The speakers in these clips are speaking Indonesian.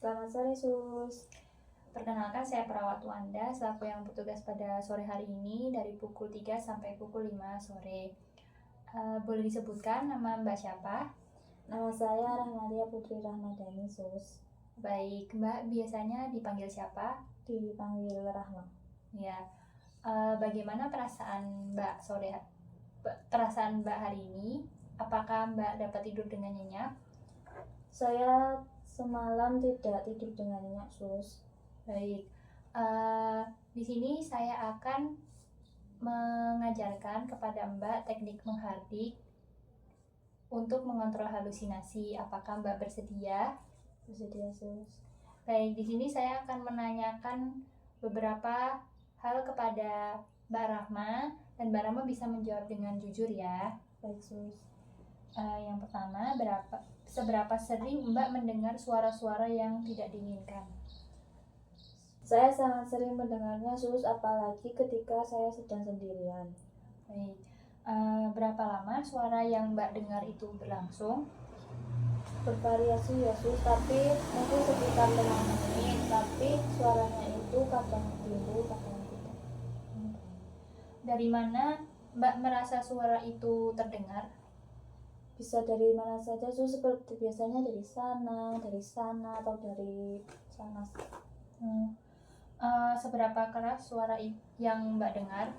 Selamat sore, Sus. Perkenalkan, saya perawat Wanda, selaku yang bertugas pada sore hari ini dari pukul 3 sampai pukul 5 sore. Boleh disebutkan nama Mbak siapa? Nama saya Rahmatia Putri Rahmadani, Sus. Baik, Mbak biasanya dipanggil siapa? Dipanggil Rahma. Ya, bagaimana perasaan Mbak hari ini? Apakah Mbak dapat tidur dengan nyenyak? Saya semalam tidak tidur dengan nyenyak, Sus. Baik, di sini saya akan mengajarkan kepada Mbak teknik menghardik untuk mengontrol halusinasi. Apakah Mbak bersedia? Bersedia, Sus. Baik, di sini saya akan menanyakan beberapa hal kepada Mbak Rahma dan Mbak Rahma bisa menjawab dengan jujur ya. Baik, Sus. Yang pertama, seberapa sering Mbak mendengar suara-suara yang tidak diinginkan? Saya sangat sering mendengarnya, Sus, apalagi ketika saya sedang sendirian. Baik, berapa lama suara yang Mbak dengar itu berlangsung? Bervariasi ya, Sus, tapi mungkin sekitar 5 menit, tapi suaranya itu kadang timbul, kadang tidak. Dari mana Mbak merasa suara itu terdengar? Bisa dari mana saja, Sus, seperti biasanya dari sana, atau dari sana. Seberapa keras suara yang Mbak dengar?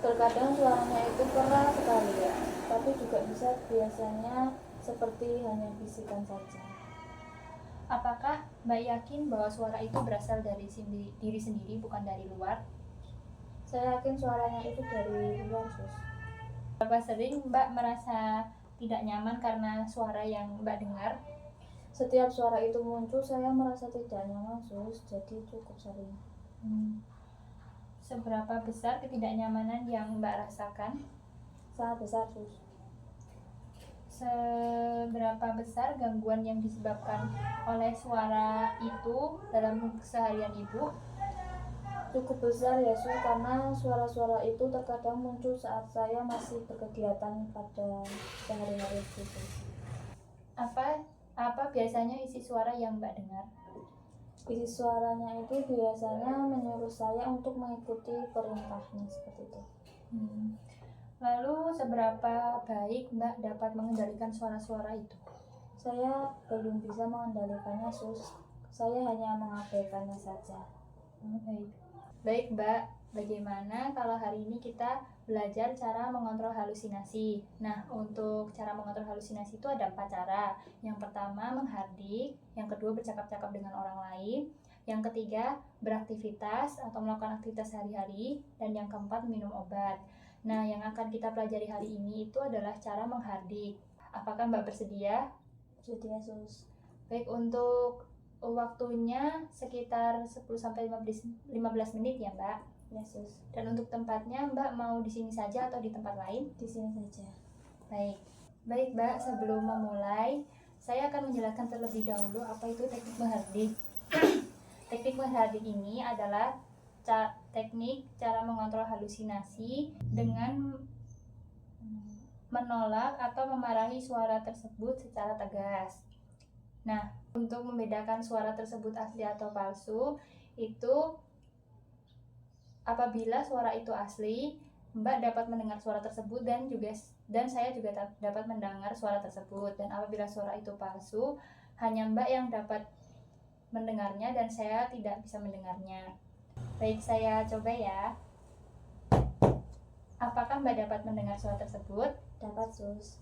Terkadang suaranya itu keras sekali ya, tapi juga bisa biasanya seperti hanya bisikan saja. Apakah Mbak yakin bahwa suara itu berasal dari diri sendiri, bukan dari luar? Saya yakin suaranya itu dari luar, Sus. Berapa sering Mbak merasa tidak nyaman karena suara yang Mbak dengar? Setiap suara itu muncul, saya merasa tidak nyaman, Sus, jadi cukup sering. Seberapa besar ketidaknyamanan yang Mbak rasakan? Sangat besar, Sus. Seberapa besar gangguan yang disebabkan oleh suara itu dalam keseharian Ibu? Cukup besar ya, Sus, karena suara-suara itu terkadang muncul saat saya masih berkegiatan pada sehari-hari, Sus. Apa biasanya isi suara yang Mbak dengar? Isi suaranya itu biasanya menyuruh saya untuk mengikuti perintahnya, seperti itu. Lalu seberapa baik Mbak dapat mengendalikan suara-suara itu? Saya belum bisa mengendalikannya, Sus. Saya hanya mengabaikannya saja. Baik Mbak, bagaimana kalau hari ini kita belajar cara mengontrol halusinasi? Nah, untuk cara mengontrol halusinasi itu ada 4 cara. Yang pertama, menghardik. Yang kedua, bercakap-cakap dengan orang lain. Yang ketiga, beraktivitas atau melakukan aktivitas sehari-hari. Dan yang keempat, minum obat. Nah, yang akan kita pelajari hari ini itu adalah cara menghardik. Apakah Mbak bersedia? Bersedia, Sus. Baik, untuk waktunya sekitar 10-15 menit ya Mbak. Ya, Sus. Dan untuk tempatnya Mbak mau di sini saja atau di tempat lain? Di sini saja. Baik Mbak, sebelum memulai saya akan menjelaskan terlebih dahulu apa itu teknik menghardik. Teknik menghardik ini adalah teknik cara mengontrol halusinasi dengan menolak atau memarahi suara tersebut secara tegas. Nah, untuk membedakan suara tersebut asli atau palsu, itu apabila suara itu asli, Mbak dapat mendengar suara tersebut dan saya juga dapat mendengar suara tersebut. Dan apabila suara itu palsu, hanya Mbak yang dapat mendengarnya dan saya tidak bisa mendengarnya. Baik, saya coba ya. Apakah Mbak dapat mendengar suara tersebut? Dapat, Sus.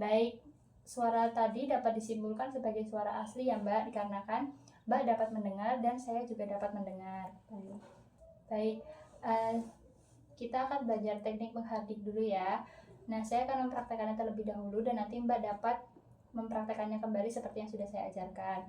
Baik, suara tadi dapat disimpulkan sebagai suara asli ya Mbak, dikarenakan Mbak dapat mendengar dan saya juga dapat mendengar. Baik, kita akan belajar teknik menghardik dulu ya. Nah, saya akan mempraktekannya terlebih dahulu dan nanti Mbak dapat mempraktekannya kembali seperti yang sudah saya ajarkan.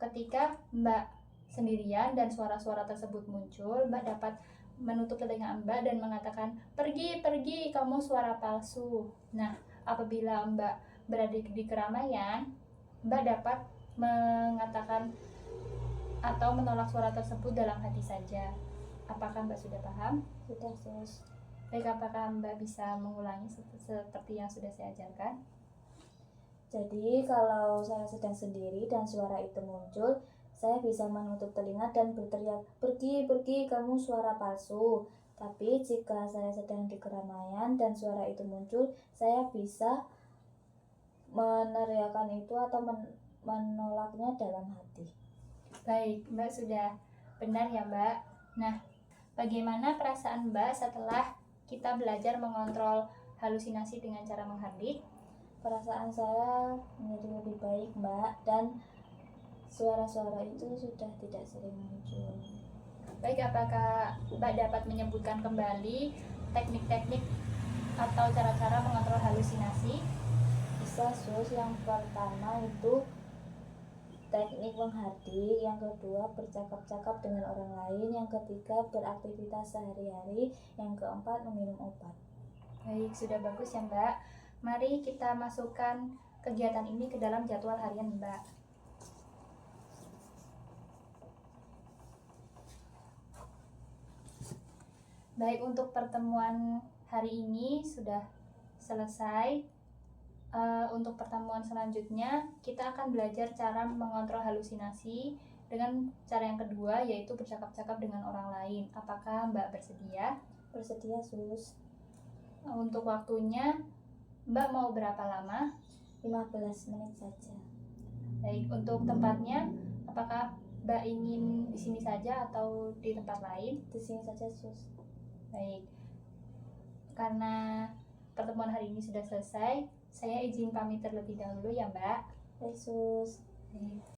Ketika Mbak sendirian dan suara-suara tersebut muncul, Mbak dapat menutup telinga Mbak dan mengatakan, "Pergi, pergi, kamu suara palsu." Nah, apabila Mbak berada di keramaian, Mbak dapat mengatakan atau menolak suara tersebut dalam hati saja. Apakah Mbak sudah paham? Sudah, Sus. Baik, apakah Mbak bisa mengulangi seperti yang sudah saya ajarkan? Jadi kalau saya sedang sendiri dan suara itu muncul, saya bisa menutup telinga dan berteriak, "Pergi, pergi, kamu suara palsu." Tapi jika saya sedang di keramaian dan suara itu muncul, saya bisa meneriakkan itu atau menolaknya dalam hati. Baik, Mbak sudah benar ya, Mbak. Nah, bagaimana perasaan Mbak setelah kita belajar mengontrol halusinasi dengan cara menghardik? Perasaan saya menjadi lebih baik, Mbak, dan suara-suara itu sudah tidak sering muncul. Baik, apakah Mbak dapat menyebutkan kembali teknik-teknik atau cara-cara mengontrol halusinasi? Bisa, Sus. Yang pertama itu teknik menghardik, yang kedua bercakap-cakap dengan orang lain, yang ketiga beraktivitas sehari-hari, yang keempat meminum obat. Baik, sudah bagus ya, Mbak. Mari kita masukkan kegiatan ini ke dalam jadwal harian Mbak. Baik, untuk pertemuan hari ini sudah selesai. Untuk pertemuan selanjutnya, kita akan belajar cara mengontrol halusinasi dengan cara yang kedua, yaitu bercakap-cakap dengan orang lain. Apakah Mbak bersedia? Bersedia, Sus. Untuk waktunya, Mbak mau berapa lama? 15 menit saja. Baik, untuk tempatnya, apakah Mbak ingin di sini saja atau di tempat lain? Di sini saja, Sus. Baik, karena pertemuan hari ini sudah selesai, saya izin pamit terlebih dahulu ya, Mbak. Baik, Sus. Baik.